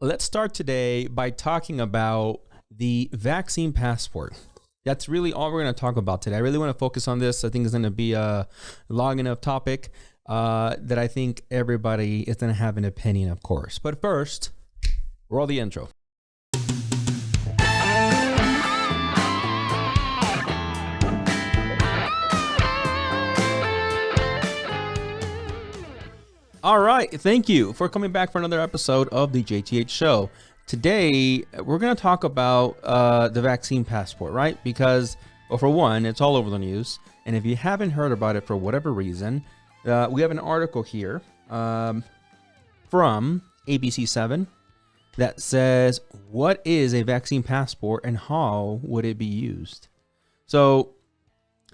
Let's start today by talking about the vaccine passport. That's really all we're going to talk about today. I really want to focus on this. I think it's going to be a long enough topic that I think everybody is going to have an opinion, of course. But first, roll the intro. All right, thank you for coming back for another episode of the JTH show. Today, we're going to talk about the vaccine passport, right? Because, well, for one, it's all over the news. And if you haven't heard about it for whatever reason, we have an article here from ABC7 that says, what is a vaccine passport and how would it be used? So,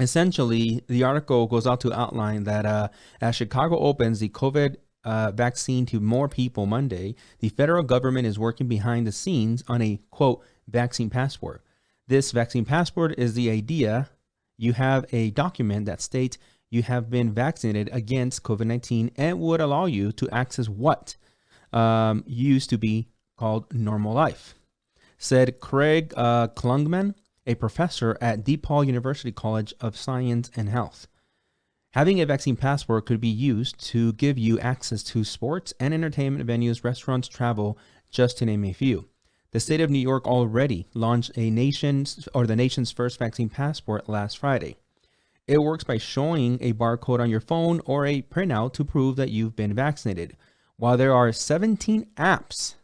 essentially, the article goes out to outline that as Chicago opens the COVID vaccine to more people Monday, the federal government is working behind the scenes on a, quote, vaccine passport. This vaccine passport is the idea you have a document that states you have been vaccinated against COVID-19 and would allow you to access what used to be called normal life, said Craig Klungman, a professor at DePaul University College of Science and Health. Having a vaccine passport could be used to give you access to sports and entertainment venues, restaurants, travel, just to name a few. The state of New York already launched the nation's first vaccine passport last Friday. It works by showing a barcode on your phone or a printout to prove that you've been vaccinated. While there are 17 apps,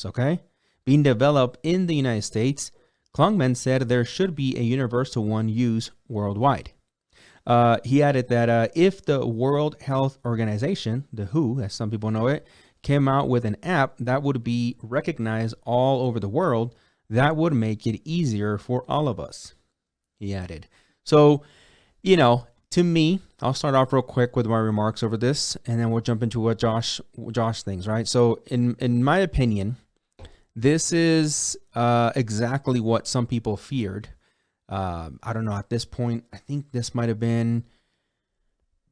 okay, being developed in the United States, Klungman said there should be a universal one used worldwide. He added that if the World Health Organization, the WHO, as some people know it, came out with an app that would be recognized all over the world, that would make it easier for all of us, he added. So, to me, I'll start off real quick with my remarks over this, and then we'll jump into what Josh thinks, right? So, in my opinion, this is exactly what some people feared. I don't know, at this point, I think this might have been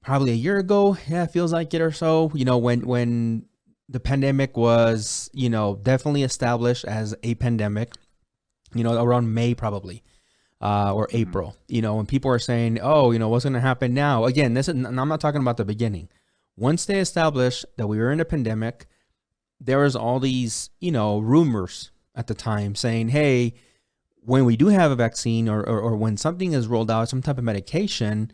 probably a year ago. Yeah, it feels like it or so. When the pandemic was, definitely established as a pandemic, around May probably, or April, when people are saying, oh, what's going to happen now? Again, I'm not talking about the beginning. Once they established that we were in a pandemic, there was all these, rumors at the time saying, hey, when we do have a vaccine or when something is rolled out, some type of medication,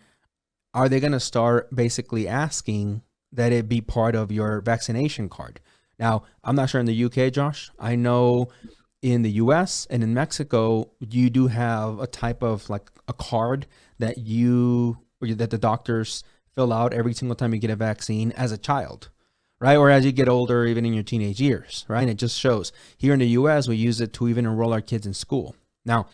are they going to start basically asking that it be part of your vaccination card? Now, I'm not sure in the UK, Josh. I know in the US and in Mexico, you do have a type of like a card that that the doctors fill out every single time you get a vaccine as a child, right? Or as you get older, even in your teenage years, right? And it just shows. Here in the US, we use it to even enroll our kids in school. Now,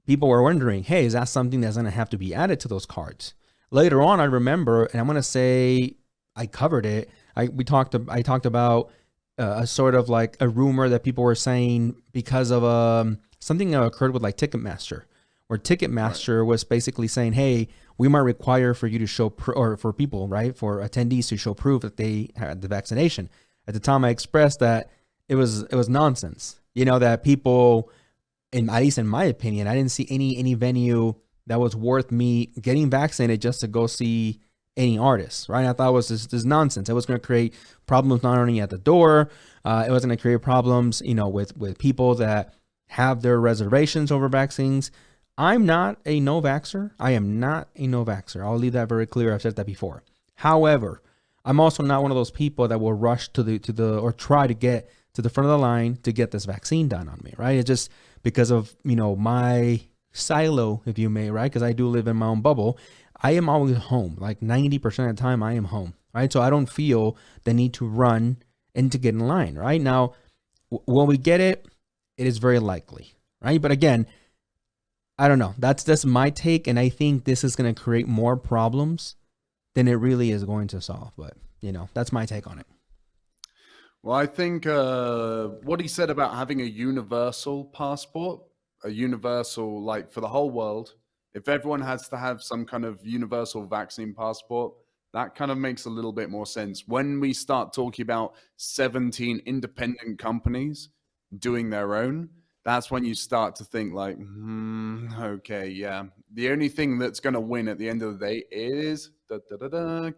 people were wondering, hey, is that something that's going to have to be added to those cards? Later on, I remember, and I'm going to say I covered it. I talked about a sort of like a rumor that people were saying because of something that occurred with like Ticketmaster, where Ticketmaster was basically saying, hey, we might require for you to show, or for people, right, for attendees to show proof that they had the vaccination. At the time, I expressed that it was nonsense. That people, at least in my opinion, I didn't see any venue that was worth me getting vaccinated just to go see any artists, right? I thought it was this nonsense. It was going to create problems not only at the door, it was going to create problems, with people that have their reservations over vaccines. I'm not a no-vaxxer. I am not a no-vaxxer. I'll leave that very clear. I've said that before. However, I'm also not one of those people that will rush or try to get to the front of the line to get this vaccine done on me, right? It's just because of, my silo, if you may, right? Because I do live in my own bubble. I am always home. Like 90% of the time I am home, right? So I don't feel the need to run and to get in line, right? Now, when we get it, it is very likely, right? But again, I don't know. That's my take. And I think this is going to create more problems than it really is going to solve. But, that's my take on it. Well, I think what he said about having a universal passport, a universal, like for the whole world, if everyone has to have some kind of universal vaccine passport, That kind of makes a little bit more sense. When we start talking about 17 independent companies doing their own, that's when you start to think like, okay, yeah. The only thing that's going to win at the end of the day is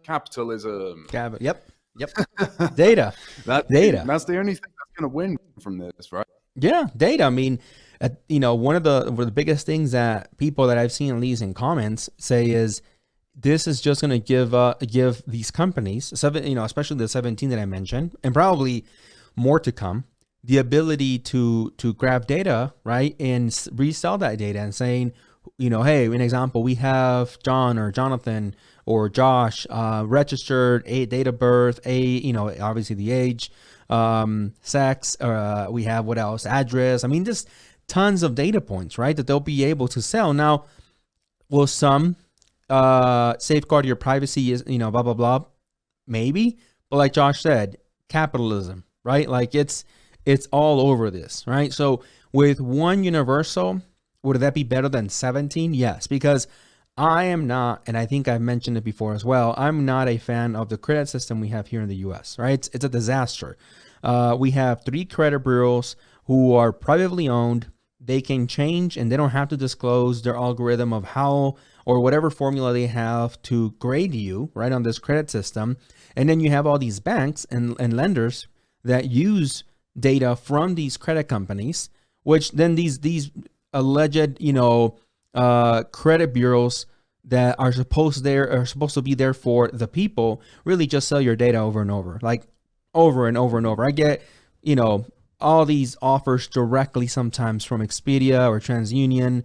capitalism. Yep. Data. Data. That's the only thing that's going to win from this, right? Yeah, data. I mean, one of the biggest things that people that I've seen, at least in comments, say is this is just going to give these companies, especially the 17 that I mentioned, and probably more to come, the ability to grab data, right, and resell that data and saying, hey, an example, we have John or Jonathan or Josh registered, a date of birth, obviously the age, sex, we have what else, address. I mean, just tons of data points, right, that they'll be able to sell. Now, will some safeguard your privacy, is blah blah blah, maybe, but like Josh said, capitalism, right? Like it's all over this, right? So with one universal, would that be better than 17? Yes, because I am not, and I think I've mentioned it before as well, I'm not a fan of the credit system we have here in the US, right? It's a disaster. We have 3 credit bureaus who are privately owned. They can change and they don't have to disclose their algorithm of how or whatever formula they have to grade you, right, on this credit system. And then you have all these banks and lenders that use data from these credit companies, which then these alleged, credit bureaus that are supposed to be there for the people really just sell your data over and over, like over and over and over. I get, all these offers directly sometimes from Expedia or TransUnion.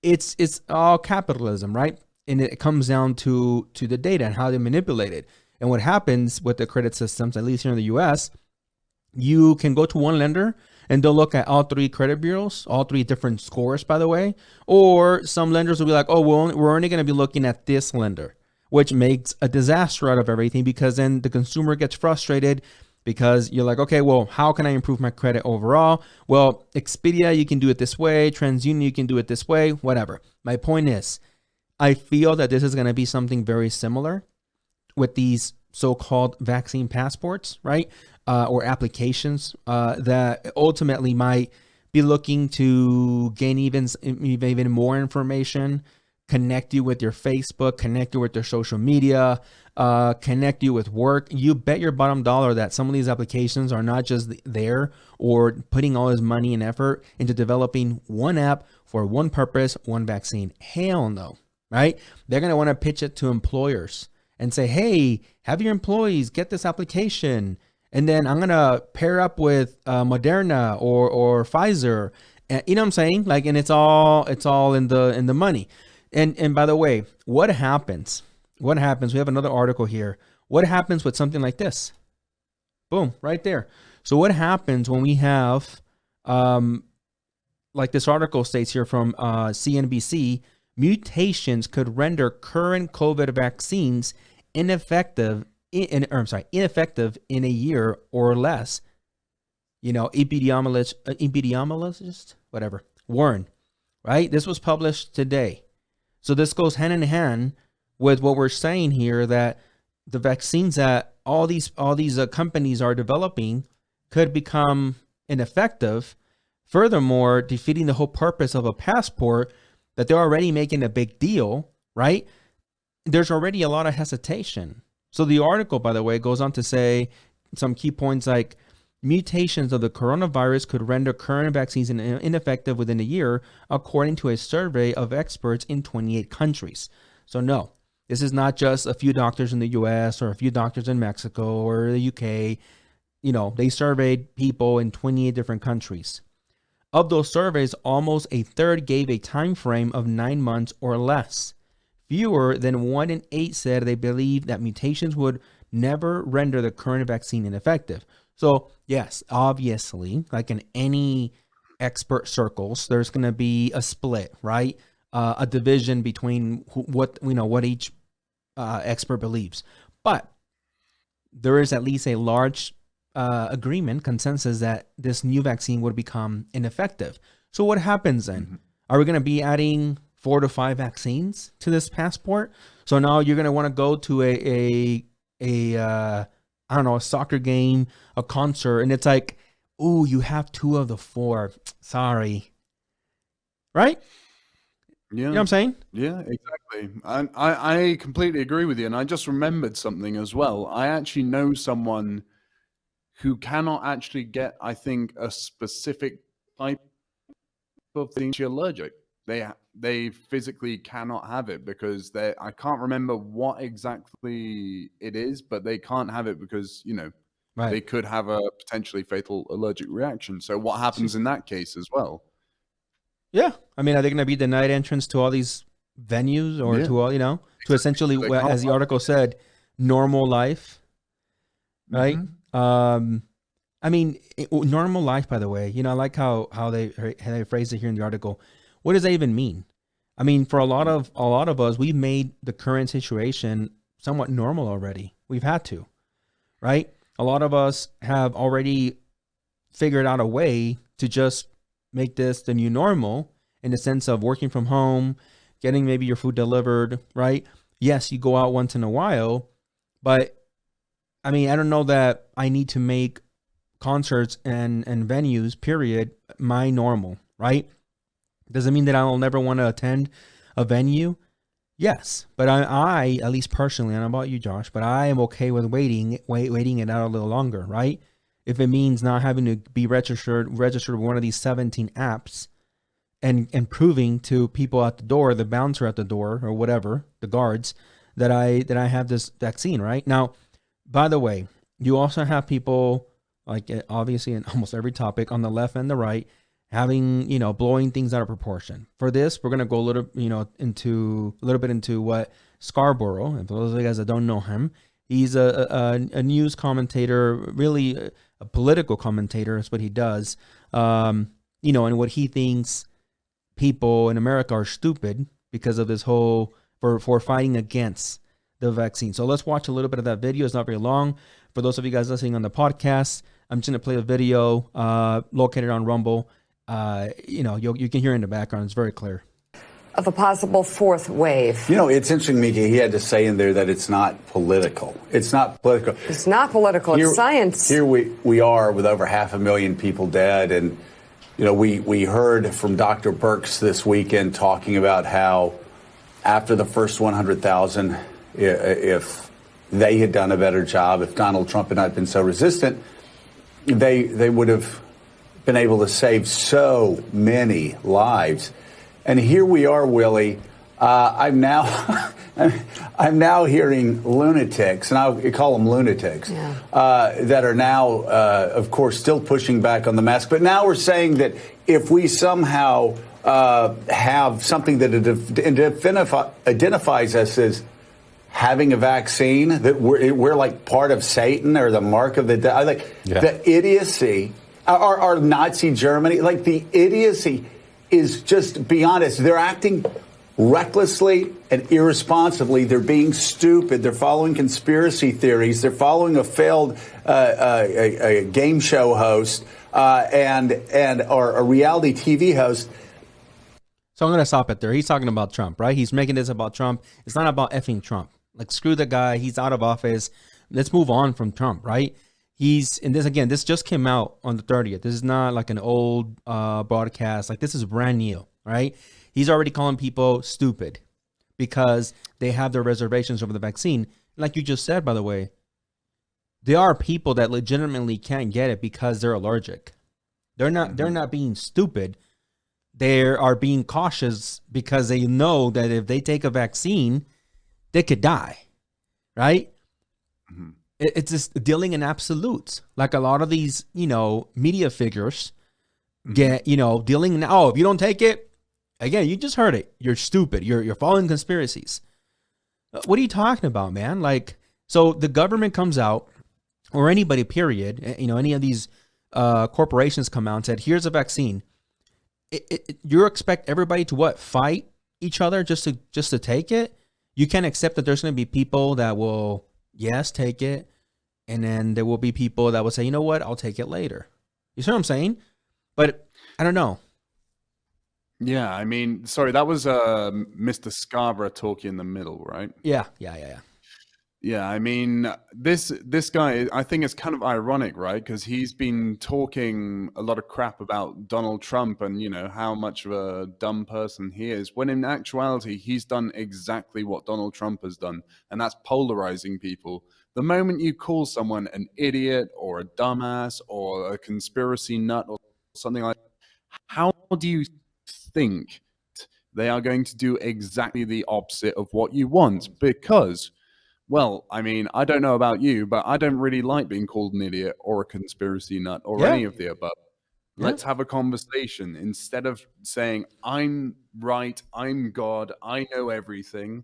It's all capitalism, right? And it comes down to the data and how they manipulate it. And what happens with the credit systems, at least here in the US, you can go to one lender and they'll look at all 3 credit bureaus, all 3 different scores, by the way. Or some lenders will be like, oh, we're only going to be looking at this lender, which makes a disaster out of everything, because then the consumer gets frustrated because you're like, okay, well, how can I improve my credit overall? Well, Expedia, you can do it this way. TransUnion, you can do it this way, whatever. My point is, I feel that this is going to be something very similar with these so-called vaccine passports, right? Or applications that ultimately might be looking to gain even more information, connect you with your Facebook, connect you with your social media, connect you with work. You bet your bottom dollar that some of these applications are not just there or putting all this money and effort into developing one app for one purpose, one vaccine. Hell no, right? They're going to want to pitch it to employers and say, hey, have your employees get this application. And then I'm going to pair up with Moderna or Pfizer. And, you know what I'm saying? Like, and it's all in the money. And by the way, what happens? We have another article here. What happens with something like this? Boom, right there. So what happens when we have, like this article states here from CNBC, mutations could render current COVID vaccines ineffective in a year or less. Epidemiologist, whatever, warn, right? This was published today. So this goes hand in hand with what we're saying here, that the vaccines that all these companies are developing could become ineffective. Furthermore, defeating the whole purpose of a passport that they're already making a big deal, right? There's already a lot of hesitation. So the article, by the way, goes on to say some key points like mutations of the coronavirus could render current vaccines ineffective within a year, according to a survey of experts in 28 countries. So no, this is not just a few doctors in the US or a few doctors in Mexico or the UK. They surveyed people in 28 different countries. Of those surveys, almost a third gave a time frame of 9 months or less. Fewer than 1 in 8 said they believe that mutations would never render the current vaccine ineffective. So yes, obviously, like in any expert circles, there's going to be a split, right? A division between what each expert believes. But there is at least a large consensus that this new vaccine would become ineffective. So what happens then? Mm-hmm. Are we going to be adding 4 to 5 vaccines to this passport? So now you're gonna want to go to a I don't know, a soccer game, a concert, and it's like, ooh, you have 2 of the 4. Sorry, right? You know Yeah. what I'm saying? Yeah, exactly. And I completely agree with you. And I just remembered something as well. I actually know someone who cannot actually get, I think, a specific type of thing she's allergic. They physically cannot have it because I can't remember what exactly it is, but they can't have it because, Right. they could have a potentially fatal allergic reaction. So what happens in that case as well? Yeah. I mean, are they going to be denied entrance to all these venues or Yeah, to all, to essentially, they can't as the article said, normal life, right? Mhm. I mean, normal life, by the way, I like how they phrase it here in the article. What does that even mean? I mean, for a lot of us, we've made the current situation somewhat normal already. We've had to, right? A lot of us have already figured out a way to just make this the new normal in the sense of working from home, getting maybe your food delivered, right? Yes, you go out once in a while, but I mean, I don't know that I need to make concerts and venues, period, my normal, right? Does it mean that I'll never want to attend a venue? Yes, but I at least personally, I don't know about you, Josh, but I am okay with waiting it out a little longer, right? If it means not having to be registered with one of these 17 apps and proving to people at the door, the bouncer at the door or whatever, the guards, that I have this vaccine, right? Now, by the way, you also have people like obviously in almost every topic on the left and the right having, blowing things out of proportion. For this, we're going to go a little, into a little bit into what Scarborough, and for those of you guys that don't know him, he's a news commentator, really a political commentator is what he does. And what he thinks people in America are stupid because of this whole for fighting against the vaccine. So let's watch a little bit of that video. It's not very long. For those of you guys listening on the podcast, I'm just going to play a video located on Rumble. You can hear in the background. It's very clear. Of a possible 4th wave. It's interesting, Mika. He had to say in there that it's not political. It's not political. It's not political. It's science. Here we are with over 500,000 people dead. And, we heard from Dr. Birx this weekend talking about how after the first 100,000, if they had done a better job, if Donald Trump had not been so resistant, they would have been able to save so many lives. And here we are, Willie. I'm now hearing lunatics, and I call them lunatics, that are now, of course, still pushing back on the mask. But now we're saying that if we somehow have something that identifies us as having a vaccine, that we're like part of Satan or the mark of the the idiocy, our Nazi Germany, like the idiocy is just beyond us. They're acting recklessly and irresponsibly. They're being stupid. They're following conspiracy theories. They're following a failed a game show host or a reality TV host. So I'm going to stop it there. He's talking about Trump, right? He's making this about Trump. It's not about effing Trump. Like, screw the guy. He's out of office. Let's move on from Trump, right? This just came out on the 30th. This is not like an old broadcast. Like, this is brand new, right? He's already calling people stupid because they have their reservations over the vaccine. Like you just said, by the way, there are people that legitimately can't get it because they're allergic. They're not being stupid. They are being cautious because they know that if they take a vaccine, they could die, right? Mm-hmm. It's just dealing in absolutes. Like a lot of these, media figures get, dealing in, if you don't take it, again, you just heard it. You're stupid. You're following conspiracies. What are you talking about, man? Like, so the government comes out, or anybody, period, any of these corporations come out and said, here's a vaccine. You expect everybody to what? Fight each other just to take it? You can't accept that there's going to be people that will, yes, take it. And then there will be people that will say, you know what? I'll take it later. You see what I'm saying? But I don't know. Yeah, I mean, sorry, that was Mr. Scarborough talking in the middle, right? Yeah. Yeah, I mean, this guy, I think it's kind of ironic, right? Because he's been talking a lot of crap about Donald Trump and, how much of a dumb person he is, when in actuality, he's done exactly what Donald Trump has done, and that's polarizing people. The moment you call someone an idiot or a dumbass or a conspiracy nut or something like that, how do you think they are going to do exactly the opposite of what you want? Because, well, I mean, I don't know about you, but I don't really like being called an idiot or a conspiracy nut or Yeah. any of the above. Yeah. Let's have a conversation instead of saying, I'm right, I'm God, I know everything.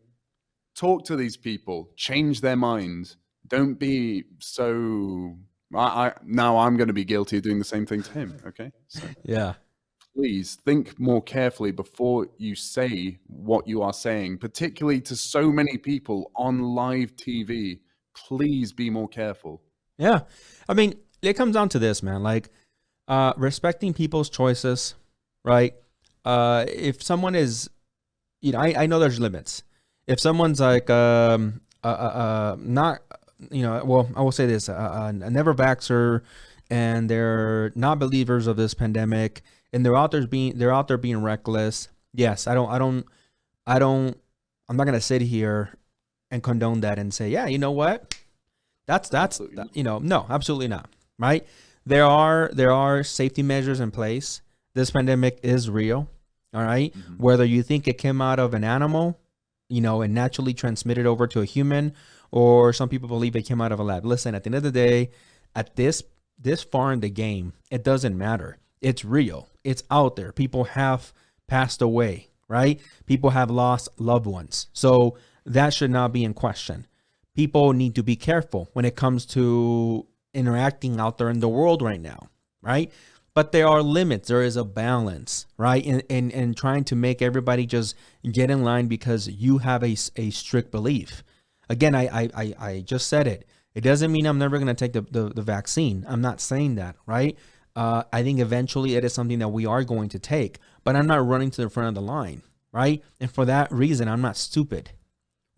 Talk to these people, change their minds. Don't be so. Now I'm going to be guilty of doing the same thing to him. Okay, so Yeah. please think more carefully before you say what you are saying, particularly to so many people on live TV. Please be more careful. Yeah. I mean, it comes down to this, man. Like, respecting people's choices, right? If someone is, I know there's limits. If someone's like, not, well, I will say this, a never vaxxer, and they're not believers of this pandemic, and they're out there being reckless. Yes, I'm not gonna sit here and condone that and say, yeah, you know what? That's no, absolutely not. Right? There are safety measures in place. This pandemic is real. All right. Mm-hmm. Whether you think it came out of an animal, and naturally transmitted over to a human, or some people believe it came out of a lab. Listen, at the end of the day, at this far in the game, it doesn't matter. It's real. It's out there. People have passed away, right? People have lost loved ones. So that should not be in question. People need to be careful when it comes to interacting out there in the world right now, right? But there are limits. There is a balance, right? And trying to make everybody just get in line because you have a strict belief. Again, I just said it. It doesn't mean I'm never going to take the vaccine. I'm not saying that, right? I think eventually it is something that we are going to take, but I'm not running to the front of the line, right? And for that reason, I'm not stupid,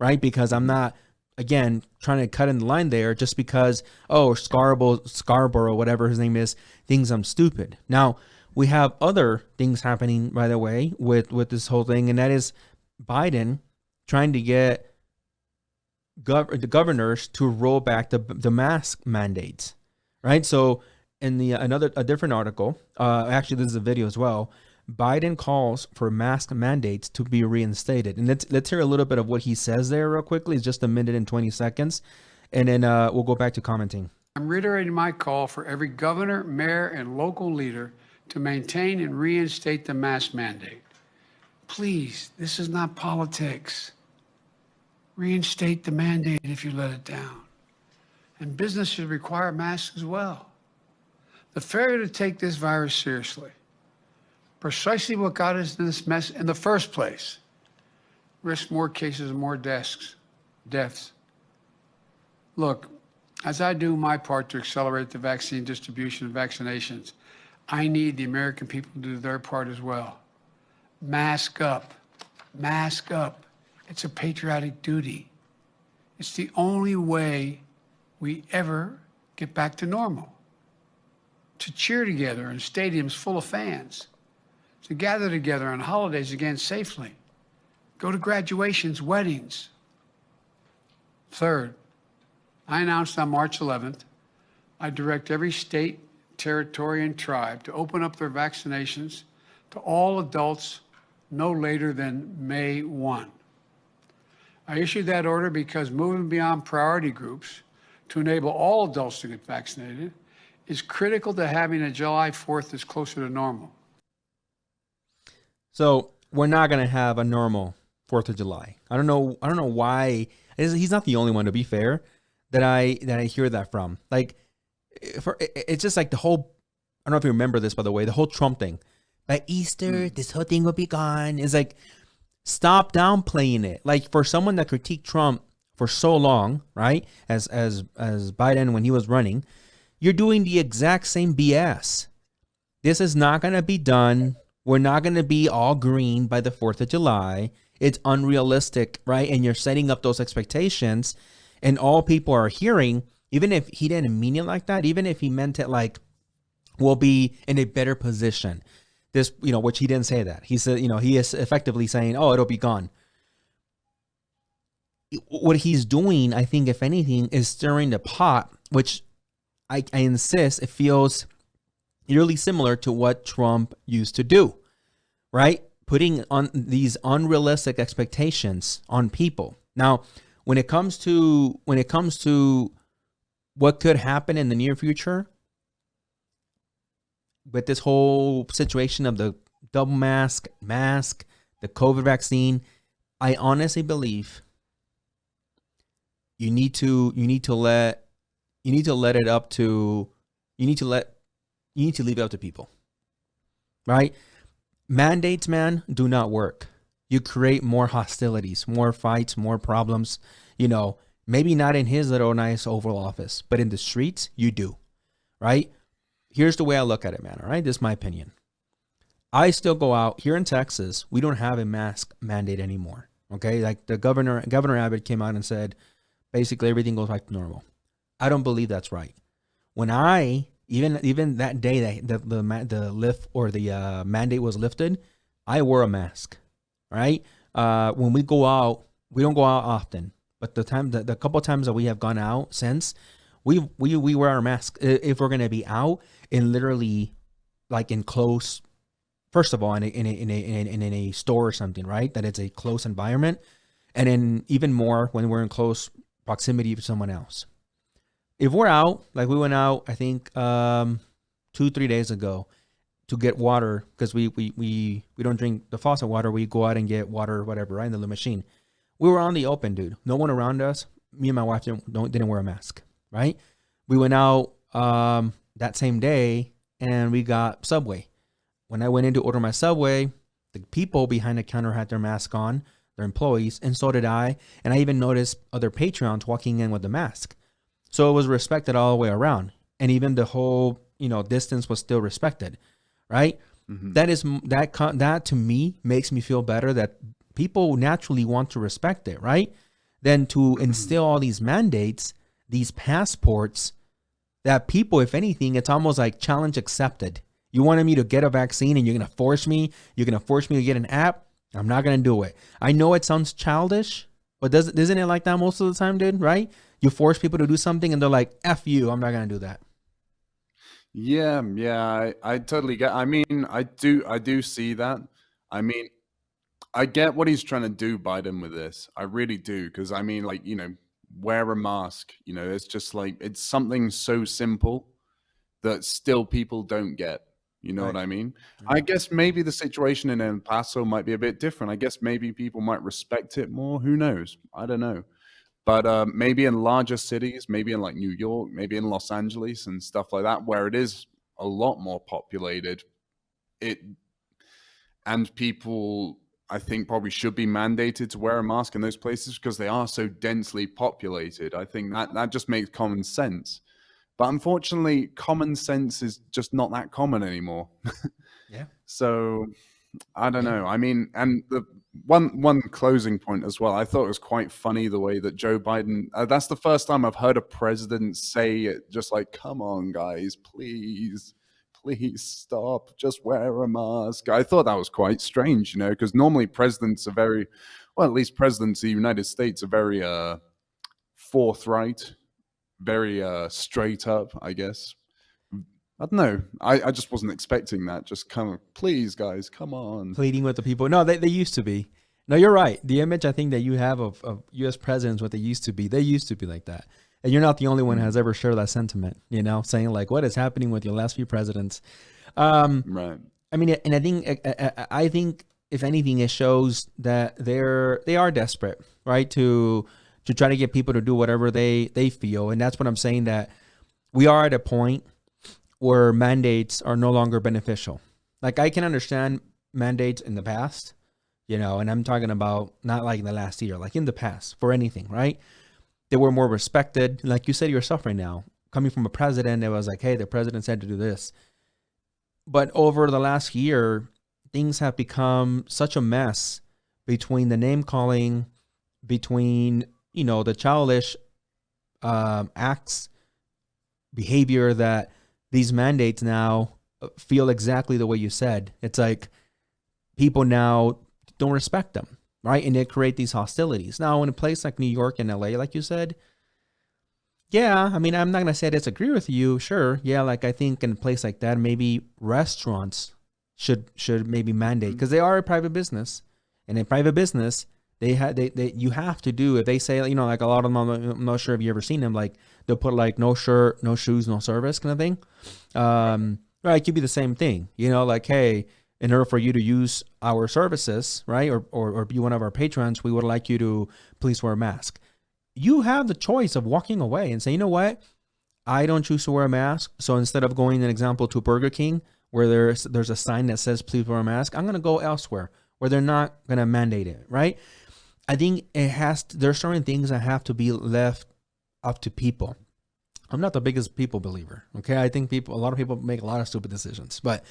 right? Because I'm not, again, trying to cut in the line there just because, Scarborough, whatever his name is, thinks I'm stupid. Now, we have other things happening, by the way, with this whole thing, and that is Biden trying to get the governors to roll back the mask mandates, right? So in a different article, actually this is a video as well, Biden calls for mask mandates to be reinstated. And let's hear a little bit of what he says there real quickly. It's just a minute and 20 seconds. And then we'll go back to commenting. I'm reiterating my call for every governor, mayor, and local leader to maintain and reinstate the mask mandate. Please, this is not politics. Reinstate the mandate if you let it down. And business should require masks as well. The failure to take this virus seriously, precisely what got us in this mess in the first place, risk more cases and more deaths. Look, as I do my part to accelerate the vaccine distribution and vaccinations, I need the American people to do their part as well. Mask up. Mask up. It's a patriotic duty. It's the only way we ever get back to normal. To cheer together in stadiums full of fans. To gather together on holidays again safely. Go to graduations, weddings. Third, I announced on March 11th, I direct every state, territory, and tribe to open up their vaccinations to all adults no later than May 1. I issued that order because moving beyond priority groups to enable all adults to get vaccinated is critical to having a July 4th that's closer to normal. So we're not going to have a normal 4th of July. I don't know why. He's not the only one, to be fair, that I hear that from. Like, it's just like the whole, I don't know if you remember this, by the way, the whole Trump thing. By Easter, this whole thing will be gone. It's like, stop downplaying it. Like, for someone that critiqued Trump for so long, right, as Biden when he was running, you're doing the exact same BS. This is not going to be done We're not going to be all green by the 4th of July. It's unrealistic, right? And you're setting up those expectations, and all people are hearing, even if he didn't mean it like that, even if he meant it like, we'll be in a better position. This, which he didn't say that. He said, he is effectively saying, oh, it'll be gone. What he's doing, I think, if anything, is stirring the pot, which I insist, it feels eerily similar to what Trump used to do, right? Putting on these unrealistic expectations on people. Now, when it comes to what could happen in the near future with this whole situation of the double mask, the COVID vaccine, I honestly believe you need to leave it up to people, right? Mandates, man, do not work. You create more hostilities, more fights, more problems. Maybe not in his little nice Oval Office, but in the streets, you do, right? Here's the way I look at it, man. All right, this is my opinion. I still go out here in Texas. We don't have a mask mandate anymore. Okay, like the Governor Abbott came out and said, basically everything goes back to normal. I don't believe that's right. When even that day that the lift or the mandate was lifted, I wore a mask. Right? When we go out, we don't go out often, but the couple of times that we have gone out since, we wear our mask if we're gonna be out in literally like in close. First of all, in a store or something, right? That it's a close environment, and then even more when we're in close proximity to someone else. If we're out, like we went out, I think 2-3 days ago to get water, because we don't drink the faucet water. We go out and get water, whatever, right, in the machine. We were on the open, dude. No one around us. Me and my wife didn't wear a mask, right? We went out that same day and we got Subway. When I went in to order my Subway, the people behind the counter had their mask on, their employees, and so did I. And I even noticed other Patreons walking in with the mask. So it was respected all the way around. And even the whole, distance was still respected, right? Mm-hmm. That to me makes me feel better that people naturally want to respect it, right? Than to instill all these mandates, these passports that people, if anything, it's almost like challenge accepted. You wanted me to get a vaccine and you're going to force me to get an app? I'm not going to do it. I know it sounds childish, but isn't it like that most of the time, dude, right? You force people to do something and they're like, F you, I'm not going to do that. Yeah, I totally get. I mean, I do see that. I mean, I get what he's trying to do, Biden, with this. I really do, because I mean, like, wear a mask. It's just like, it's something so simple that still people don't get. You know what I mean? I guess maybe the situation in El Paso might be a bit different. I guess maybe people might respect it more. Who knows? I don't know. But maybe in larger cities, maybe in like New York, maybe in Los Angeles and stuff like that, where it is a lot more populated, and people, I think, probably should be mandated to wear a mask in those places because they are so densely populated. I think that just makes common sense. But unfortunately, common sense is just not that common anymore. Yeah. So I don't know. I mean, and the one closing point as well, I thought it was quite funny the way that Joe Biden, that's the first time I've heard a president say it, just like, come on, guys, please stop, just wear a mask. I thought that was quite strange, because normally presidents are very, well, at least presidents of the United States are very forthright, very straight up, I guess. I don't know. I just wasn't expecting that. Just kind of, please, guys, come on. Pleading with the people. No, they used to be. No, you're right. The image I think that you have of U.S. presidents, what they used to be like that. And you're not the only one who has ever shared that sentiment, saying like, what is happening with your last few presidents? Right. I mean, and I think if anything, it shows that they are desperate, right? To try to get people to do whatever they feel. And that's what I'm saying, that we are at a point where mandates are no longer beneficial. Like, I can understand mandates in the past, and I'm talking about not like in the last year, like in the past for anything, right? They were more respected. Like you said yourself right now, coming from a president, it was like, hey, the president said to do this. But over the last year, things have become such a mess between the name calling, between, you know, the childish acts, behavior, that these mandates now feel exactly the way you said. It's like people now don't respect them, right? And they create these hostilities. Now, in a place like New York and LA, like you said, yeah, I mean, I'm not going to say I disagree with you. Sure. Yeah, like I think in a place like that, maybe restaurants should maybe mandate, because they are a private business. And in private business, you have to do, if they say, you know, like a lot of them, I'm not sure if you ever seen them, like they'll put like no shirt, no shoes, no service kind of thing. Right, it could be the same thing, you know, like, hey, in order for you to use our services, right, or be one of our patrons, we would like you to please wear a mask. You have the choice of walking away and say, you know what, I don't choose to wear a mask. So instead of going, an example, to Burger King, where there's a sign that says please wear a mask, I'm going to go elsewhere where they're not going to mandate it, right? I think there's certain things that have to be left up to people. I'm not the biggest people believer, okay? I think a lot of people make a lot of stupid decisions, but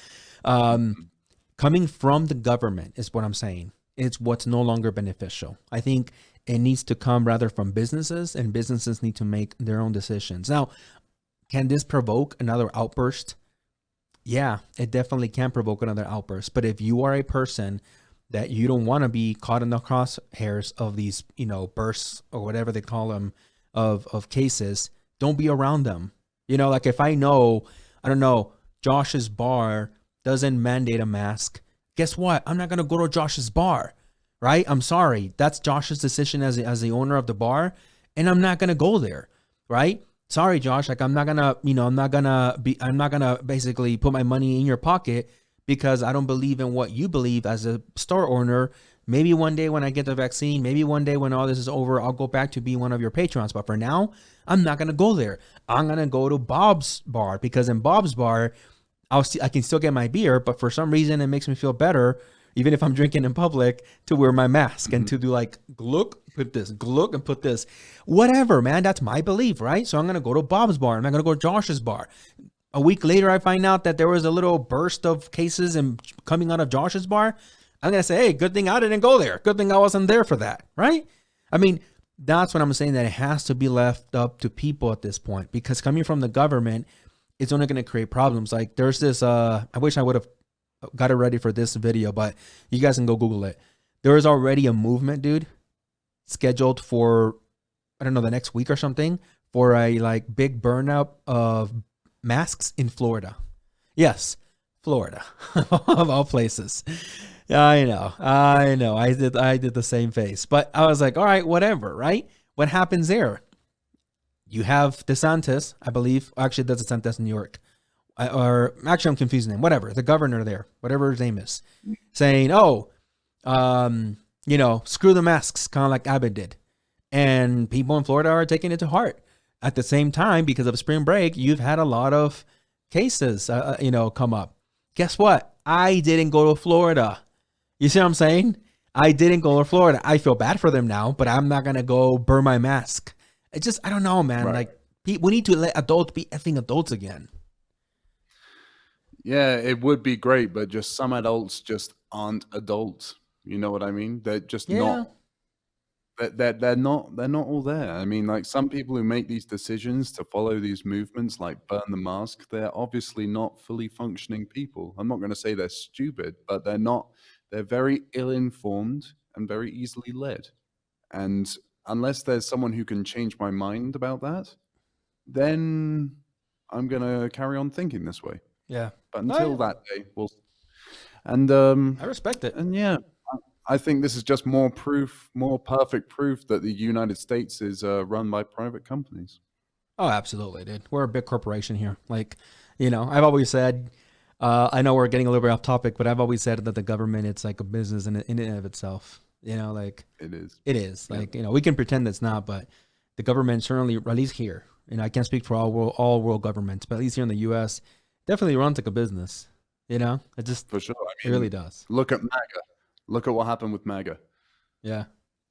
coming from the government is what I'm saying. It's what's no longer beneficial. I think it needs to come rather from businesses, and businesses need to make their own decisions. Now, can this provoke another outburst? Yeah, it definitely can provoke another outburst. But if you are a person that you don't want to be caught in the crosshairs of these, you know, bursts or whatever they call them of cases, don't be around them. You know, like if I know, I don't know, Josh's bar doesn't mandate a mask, guess what? I'm not going to go to Josh's bar, right? I'm sorry. That's Josh's decision as the owner of the bar, and I'm not going to go there, right? Sorry, Josh. Like I'm not going to basically put my money in your pocket because I don't believe in what you believe as a store owner. Maybe one day when I get the vaccine, maybe one day when all this is over, I'll go back to being one of your patrons. But for now, I'm not going to go there. I'm going to go to Bob's bar, because in Bob's bar, I can still get my beer, but for some reason it makes me feel better, even if I'm drinking in public, to wear my mask and to do like, look, put this, look, and put this, whatever, man. That's my belief, right? So I'm going to go to Bob's bar. I'm not going to go to Josh's bar. A week later, I find out that there was a little burst of cases and coming out of Josh's bar. I'm going to say, hey, good thing I didn't go there. Good thing I wasn't there for that, right? I mean, that's what I'm saying, that it has to be left up to people at this point, because coming from the government, it's only going to create problems. Like there's this, I wish I would have got it ready for this video, but you guys can go Google it. There is already a movement, dude, scheduled for, I don't know, the next week or something, for a like big burnout of masks in Florida. Yes, Florida, of all places. I know. I did the same face, but I was like, all right, whatever, right? What happens there? You have DeSantis, I believe. Actually, that's DeSantis in New York. Or actually, I'm confusing him. Whatever, the governor there, whatever his name is, saying, "Oh, you know, screw the masks," kind of like Abbott did, and people in Florida are taking it to heart. At the same time, because of spring break, you've had a lot of cases, you know, come up. Guess what? I didn't go to Florida. You see what I'm saying? I didn't go to Florida. I feel bad for them now, but I'm not gonna go burn my mask. It's just, I don't know, man. Right. Like, we need to let adults be effing adults again. Yeah, it would be great, but just some adults just aren't adults. You know what I mean? They're just not. They're not all there. I mean, like some people who make these decisions to follow these movements, like burn the mask, they're obviously not fully functioning people. I'm not going to say they're stupid, but they're not. They're very ill-informed and very easily led. And unless there's someone who can change my mind about that, then I'm going to carry on thinking this way. Yeah. But until that day, we'll. And I respect it. And yeah, I think this is just more perfect proof that the United States is run by private companies. Oh, absolutely, dude. We're a big corporation here. Like, you know, I've always said, I know we're getting a little bit off topic, but I've always said that the government, it's like a business in and of itself. You know, like it is. It is. Like, you know, we can pretend it's not, but the government certainly, at least here, you know, I can't speak for all world governments, but at least here in the U.S., definitely runs like a business. You know, it just for sure. It really does. Look at MAGA. Look at what happened with MAGA. Yeah.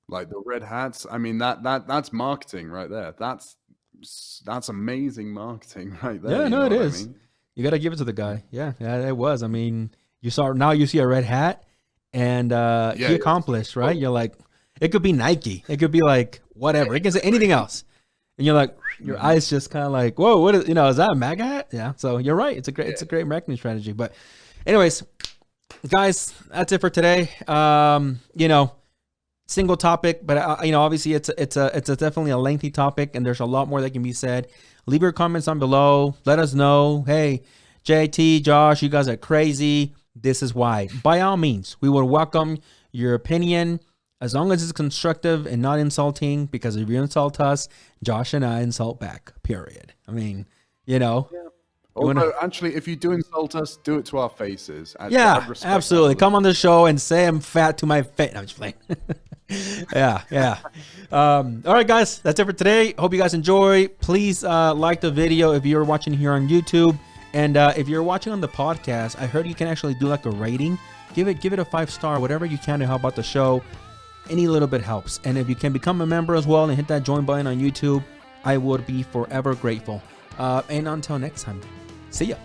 Like the red hats. I mean, that's marketing right there. That's amazing marketing right there. Yeah, no, it is. I mean? You got to give it to the guy. Yeah, it was. I mean, You see a red hat, and he accomplished, right? You're like, it could be Nike, it could be like whatever, it can say anything else, and you're like, your eyes just kind of like, whoa, what is, is that a MAGA hat? Yeah. So you're right. It's a great marketing strategy. But anyways, guys, that's it for today. Single topic, but obviously it's definitely a lengthy topic, and there's a lot more that can be said. Leave your comments down below. Let us know. Hey, JT, Josh, you guys are crazy. This is why. By all means, we would welcome your opinion as long as it's constructive and not insulting, because if you insult us, Josh and I insult back, period. I mean, Although, actually, if you do insult us, do it to our faces. Yeah, absolutely. Come on the show and say I'm fat to my face. No, I'm just playing. Yeah. All right, guys, that's it for today. Hope you guys enjoy. Please like the video if you're watching here on YouTube. And if you're watching on the podcast, I heard you can actually do like a rating. Give it a 5-star, whatever you can to help out the show. Any little bit helps. And if you can become a member as well and hit that join button on YouTube, I would be forever grateful. And until next time, see ya.